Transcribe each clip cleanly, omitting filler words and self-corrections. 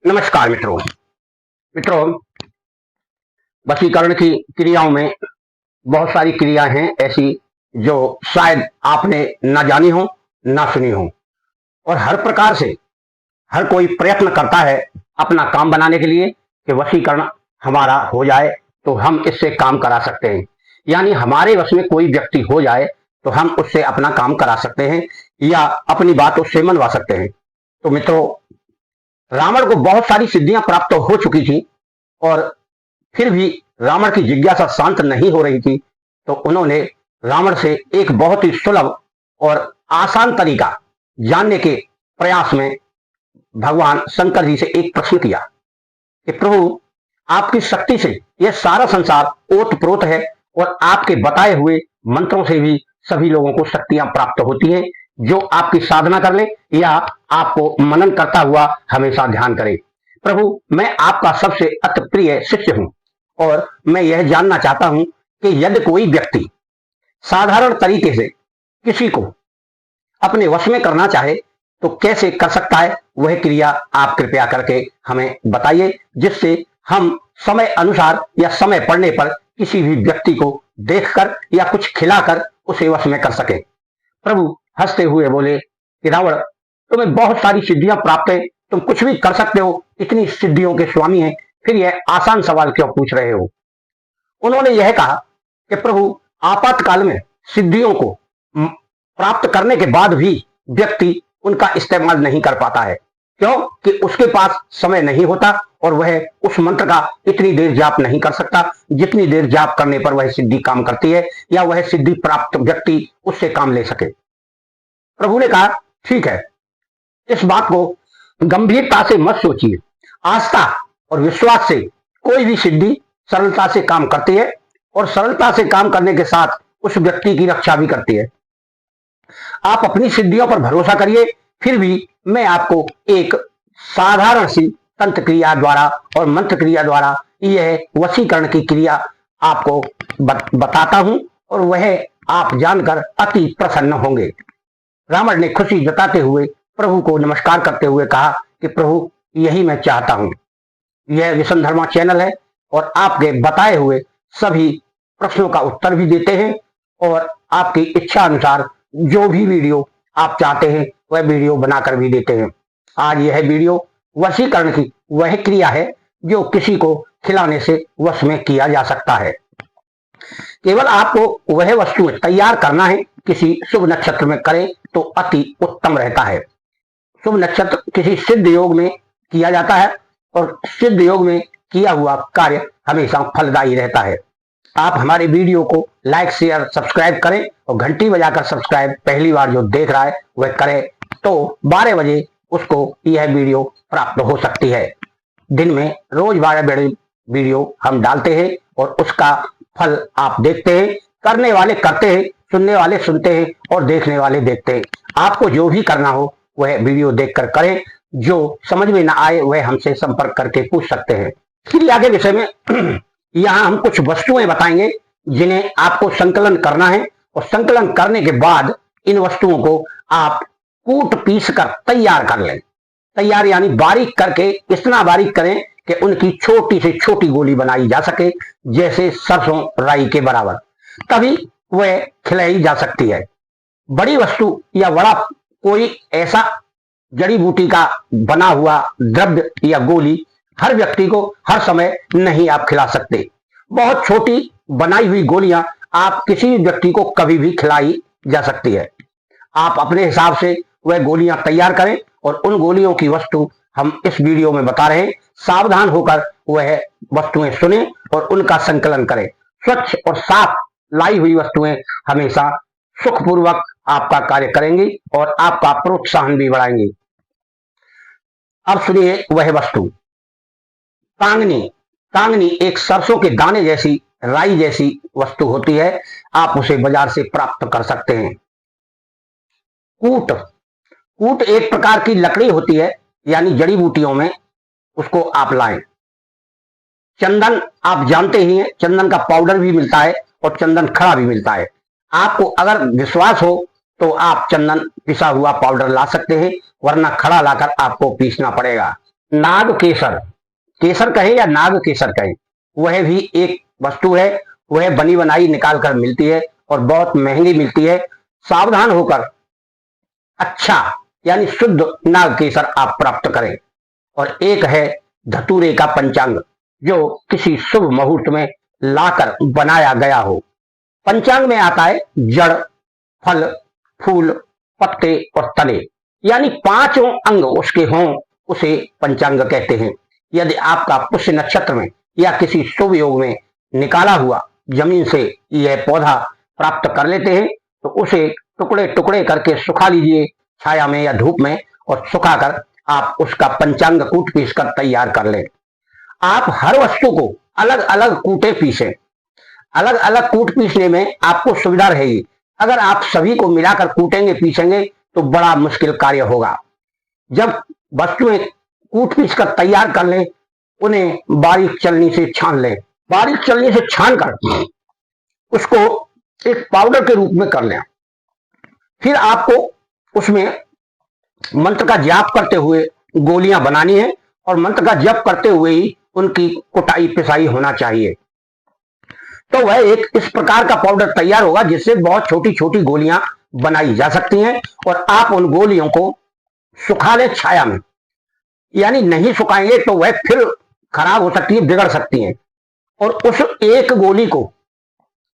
नमस्कार मित्रों। वशीकरण की क्रियाओं में बहुत सारी क्रियाएं हैं ऐसी जो शायद आपने ना जानी हो ना सुनी हो, और हर प्रकार से हर कोई प्रयत्न करता है अपना काम बनाने के लिए कि वशीकरण हमारा हो जाए तो हम इससे काम करा सकते हैं, यानी हमारे वश में कोई व्यक्ति हो जाए तो हम उससे अपना काम करा सकते हैं या अपनी बात उससे मनवा सकते हैं। तो मित्रों, रावण को बहुत सारी सिद्धियां प्राप्त हो चुकी थी और फिर भी रावण की जिज्ञासा शांत नहीं हो रही थी, तो उन्होंने रावण से एक बहुत ही सुलभ और आसान तरीका जानने के प्रयास में भगवान शंकर जी से एक प्रश्न किया कि प्रभु, आपकी शक्ति से यह सारा संसार ओतप्रोत है और आपके बताए हुए मंत्रों से भी सभी लोगों को शक्तियां प्राप्त होती हैं, जो आपकी साधना कर ले या आपको मनन करता हुआ हमेशा ध्यान करे। प्रभु, मैं आपका सबसे अति प्रिय शिष्य हूं और मैं यह जानना चाहता हूं कि यदि कोई व्यक्ति साधारण तरीके से किसी को अपने वश में करना चाहे तो कैसे कर सकता है, वह क्रिया आप कृपया करके हमें बताइए, जिससे हम समय अनुसार या समय पड़ने पर किसी भी व्यक्ति को देखकर या कुछ खिलाकर उसे वश में कर सके। प्रभु हंसते हुए बोले कि रावण, तुम्हें बहुत सारी सिद्धियां प्राप्त है, तुम कुछ भी कर सकते हो, इतनी सिद्धियों के स्वामी हैं, फिर यह आसान सवाल क्यों पूछ रहे हो। उन्होंने यह कहा कि प्रभु, आपातकाल में सिद्धियों को प्राप्त करने के बाद भी व्यक्ति उनका इस्तेमाल नहीं कर पाता है, क्योंकि उसके पास समय नहीं होता और वह उस मंत्र का इतनी देर जाप नहीं कर सकता जितनी देर जाप करने पर वह सिद्धि काम करती है या वह सिद्धि प्राप्त व्यक्ति उससे काम ले सके। प्रभु ने कहा, ठीक है, इस बात को गंभीरता से मत सोचिए। आस्था और विश्वास से कोई भी सिद्धि सरलता से काम करती है और सरलता से काम करने के साथ उस व्यक्ति की रक्षा भी करती है। आप अपनी सिद्धियों पर भरोसा करिए, फिर भी मैं आपको एक साधारण सी तंत्र क्रिया द्वारा और मंत्र क्रिया द्वारा यह वशीकरण की क्रिया आपको बताता हूं और वह आप जानकर अति प्रसन्न होंगे। रावण ने खुशी जताते हुए प्रभु को नमस्कार करते हुए कहा कि प्रभु, यही मैं चाहता हूं। यह विष्णुधर्मा चैनल है और आपके बताए हुए सभी प्रश्नों का उत्तर भी देते हैं और आपकी इच्छा अनुसार जो भी वीडियो आप चाहते हैं वह वीडियो बनाकर भी देते हैं। आज यह वीडियो वशीकरण की वह क्रिया है जो किसी को खिलाने से वश में किया जा सकता है। केवल आपको वह वस्तु तैयार करना है, किसी शुभ नक्षत्र में करें तो अति उत्तम रहता है। शुभ नक्षत्र किसी सिद्ध योग में किया जाता है और सिद्ध योग में किया हुआ कार्य हमेशा फलदायी रहता है। आप हमारे वीडियो को लाइक शेयर सब्सक्राइब करें और घंटी बजाकर सब्सक्राइब पहली बार जो देख रहा है वह करे, तो 12 बजे उसको यह वीडियो प्राप्त हो सकती है। दिन में रोज 12 बजे वीडियो हम डालते हैं और उसका फल आप देखते हैं। करने वाले करते हैं, सुनने वाले सुनते हैं और देखने वाले देखते हैं। आपको जो भी करना हो वह वीडियो देखकर करें, जो समझ में ना आए वह हमसे संपर्क करके पूछ सकते हैं। क्रिया के विषय में यहाँ हम कुछ वस्तुएं बताएंगे जिन्हें आपको संकलन करना है और संकलन करने के बाद इन वस्तुओं को आप कूट पीस कर तैयार कर लें। तैयार यानी बारीक करके, इतना बारीक करें कि उनकी छोटी से छोटी गोली बनाई जा सके, जैसे सरसों राई के बराबर, तभी वह खिलाई जा सकती है। बड़ी वस्तु या बड़ा कोई ऐसा जड़ी बूटी का बना हुआ द्रव्य या गोली हर व्यक्ति को हर समय नहीं आप खिला सकते। बहुत छोटी बनाई हुई गोलियां आप किसी भी व्यक्ति को कभी भी खिलाई जा सकती है। आप अपने हिसाब से वह गोलियां तैयार करें और उन गोलियों की वस्तु हम इस वीडियो में बता रहे हैं। सावधान होकर वह वस्तुएं सुने और उनका संकलन करें। स्वच्छ और साफ लाई हुई वस्तुएं हमेशा सुखपूर्वक आपका कार्य करेंगी और आपका प्रोत्साहन भी बढ़ाएंगी। अब सुनिए वह वस्तु। कांगनी। कांगनी एक सरसों के दाने जैसी, राई जैसी वस्तु होती है। आप उसे बाजार से प्राप्त कर सकते हैं। कूट। कूट एक प्रकार की लकड़ी होती है, यानी जड़ी बूटियों में उसको आप लाएं। चंदन आप जानते ही हैं, चंदन का पाउडर भी मिलता है और चंदन खड़ा भी मिलता है। आपको अगर विश्वास हो तो आप चंदन पिसा हुआ पाउडर ला सकते हैं, वरना खड़ा लाकर आपको पीसना पड़ेगा। नाग केसर, केसर कहें या नाग केसर कहें, वह भी एक वस्तु है। वह बनी बनाई निकाल कर मिलती है और बहुत महंगी मिलती है। सावधान होकर अच्छा यानी शुद्ध नाग केसर आप प्राप्त करें। और एक है धतूरे का पंचांग, जो किसी शुभ मुहूर्त में लाकर बनाया गया हो। पंचांग में आता है जड़, फल, फूल, पत्ते और तने, यानी पांचों अंग उसके हों, उसे पंचांग कहते हैं। यदि आपका पुष्य नक्षत्र में या किसी शुभ योग में निकाला हुआ जमीन से यह पौधा प्राप्त कर लेते हैं, तो उसे टुकड़े टुकड़े करके सुखा लीजिए छाया में या धूप में, और सुखाकर आप उसका पंचांग कूट पीस कर तैयार कर लें। आप हर वस्तु को अलग अलग कूटे पीसें। अलग अलग कूट पीसने में आपको सुविधा रहेगी। अगर आप सभी को मिलाकर कूटेंगे पीसेंगे तो बड़ा मुश्किल कार्य होगा। जब वस्तुएं कूट पीस कर तैयार कर लें, उन्हें बारीक चलनी से छान लें। बारीक चलनी से छान कर उसको एक पाउडर के रूप में कर लें। फिर आपको उसमें मंत्र का जाप करते हुए गोलियां बनानी है, और मंत्र का जप करते हुए ही उनकी कुटाई पिसाई होना चाहिए। तो वह एक इस प्रकार का पाउडर तैयार होगा जिससे बहुत छोटी छोटी गोलियां बनाई जा सकती हैं। और आप उन गोलियों को सुखा लें छाया में, यानी नहीं सुखाएंगे तो वह फिर खराब हो सकती है, बिगड़ सकती हैं। और उस एक गोली को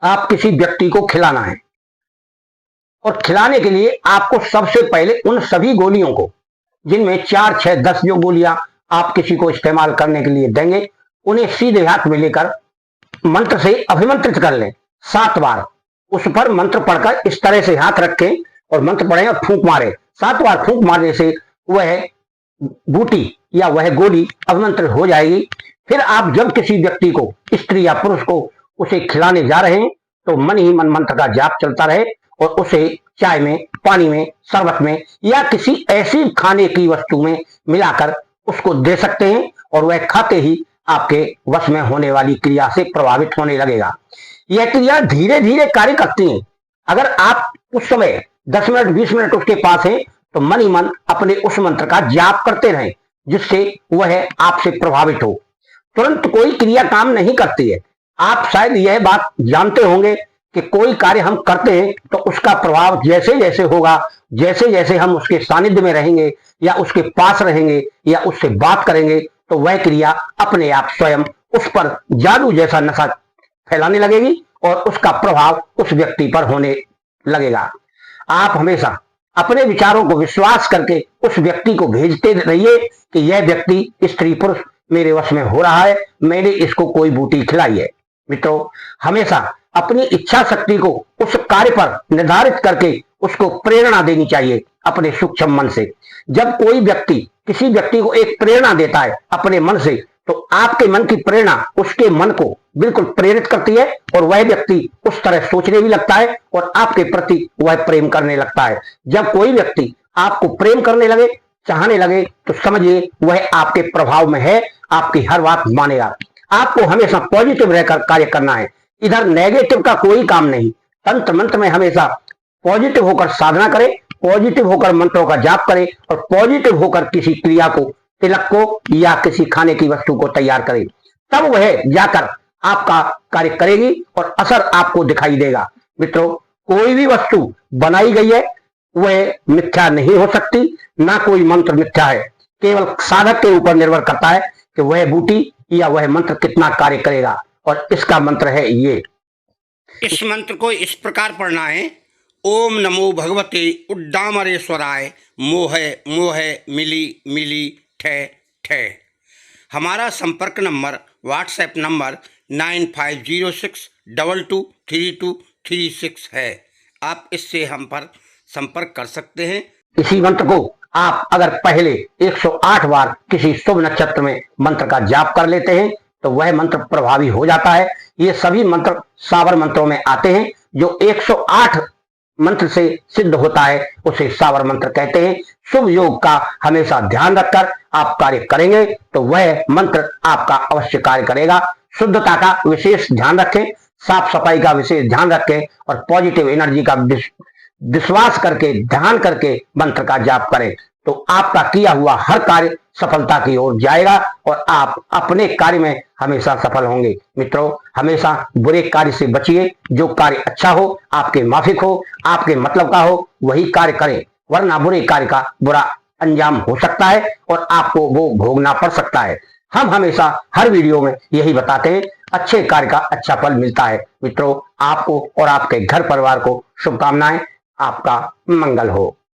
आप किसी व्यक्ति को खिलाना है। और खिलाने के लिए आपको सबसे पहले उन सभी गोलियों को, जिनमें 4, 6, 10 जो गोलियां आप किसी को इस्तेमाल करने के लिए देंगे, उन्हें सीधे हाथ में लेकर मंत्र से अभिमंत्रित कर लें 7 बार। उस पर मंत्र पढ़कर इस तरह से हाथ रखें और मंत्र पढ़ें और फूंक मारें। 7 बार फूंक मारने से वह बूटी या वह गोली अभिमंत्रित हो जाएगी। फिर आप जब किसी व्यक्ति को, स्त्री या पुरुष को, उसे खिलाने जा रहे हैं, तो मन ही मन मंत्र का जाप चलता रहे और उसे चाय में, पानी में, शरबत में या किसी ऐसी खाने की वस्तु में मिलाकर उसको दे सकते हैं, और वह खाते ही आपके वश में होने वाली क्रिया से प्रभावित होने लगेगा। यह क्रिया धीरे धीरे कार्य करती है। अगर आप उस समय 10 मिनट 20 मिनट उसके पास हैं, तो मन ही मन अपने उस मंत्र का जाप करते रहें, जिससे वह आपसे प्रभावित हो। तुरंत कोई क्रिया काम नहीं करती है। आप शायद यह बात जानते होंगे कि कोई कार्य हम करते हैं तो उसका प्रभाव जैसे जैसे होगा, जैसे जैसे हम उसके सानिध्य में रहेंगे या उसके पास रहेंगे या उससे बात करेंगे, तो वह क्रिया अपने आप स्वयं उस पर जादू जैसा नशा फैलाने लगेगी और उसका प्रभाव उस व्यक्ति पर होने लगेगा। आप हमेशा अपने विचारों को विश्वास करके उस व्यक्ति को भेजते रहिए कि यह व्यक्ति, स्त्री पुरुष, मेरे वश में हो रहा है, मैंने इसको कोई बूटी खिलाई है। मित्रों, हमेशा अपनी इच्छा शक्ति को उस कार्य पर निर्धारित करके उसको प्रेरणा देनी चाहिए अपने सूक्ष्म मन से। जब कोई व्यक्ति किसी व्यक्ति को एक प्रेरणा देता है अपने मन से, तो आपके मन की प्रेरणा उसके मन को बिल्कुल प्रेरित करती है और वह व्यक्ति उस तरह सोचने भी लगता है और आपके प्रति वह प्रेम करने लगता है। जब कोई व्यक्ति आपको प्रेम करने लगे, चाहने लगे, तो समझिए वह आपके प्रभाव में है, आपकी हर बात मानेगा। आपको हमेशा पॉजिटिव रहकर कार्य करना है, इधर नेगेटिव का कोई काम नहीं। तंत्र मंत्र में हमेशा पॉजिटिव होकर साधना करें, पॉजिटिव होकर मंत्रों का जाप करें और पॉजिटिव होकर किसी क्रिया को, तिलक को या किसी खाने की वस्तु को तैयार करें। तब वह जाकर आपका कार्य करेगी और असर आपको दिखाई देगा। मित्रों, कोई भी वस्तु बनाई गई है वह मिथ्या नहीं हो सकती, ना कोई मंत्र मिथ्या है। केवल साधक के ऊपर निर्भर करता है कि वह बूटी या वह मंत्र कितना कार्य करेगा। और इसका मंत्र है ये। इस मंत्र को इस प्रकार पढ़ना है। ओम नमो भगवते उड्डामरेश्वराय मोहे मोहे मिली मिली ठे ठे। हमारा संपर्क नंबर व्हाट्सएप नंबर 9506223236 है। आप इससे हम पर संपर्क कर सकते हैं। इसी मंत्र को आप अगर पहले 108 बार किसी शुभ नक्षत्र में मंत्र का जाप कर लेते हैं तो वह मंत्र प्रभावी हो जाता है। ये सभी मंत्र सावर मंत्रों में आते हैं। जो 108 मंत्र से सिद्ध होता है उसे सावर मंत्र कहते हैं। शुभ योग का हमेशा ध्यान रखकर आप कार्य करेंगे तो वह मंत्र आपका अवश्य कार्य करेगा। शुद्धता का विशेष ध्यान रखें, साफ सफाई का विशेष ध्यान रखें और पॉजिटिव एनर्जी का विश्वास करके ध्यान करके मंत्र का जाप करें तो आपका किया हुआ हर कार्य सफलता की ओर जाएगा और आप अपने कार्य में हमेशा सफल होंगे। मित्रों, हमेशा बुरे कार्य से बचिए। जो कार्य अच्छा हो, आपके माफिक हो, आपके मतलब का हो, वही कार्य करें, वरना बुरे कार्य का बुरा अंजाम हो सकता है और आपको वो भोगना पड़ सकता है। हम हमेशा हर वीडियो में यही बताते हैं, अच्छे कार्य का अच्छा फल मिलता है। मित्रों, आपको और आपके घर परिवार को शुभकामनाएं। आपका मंगल हो।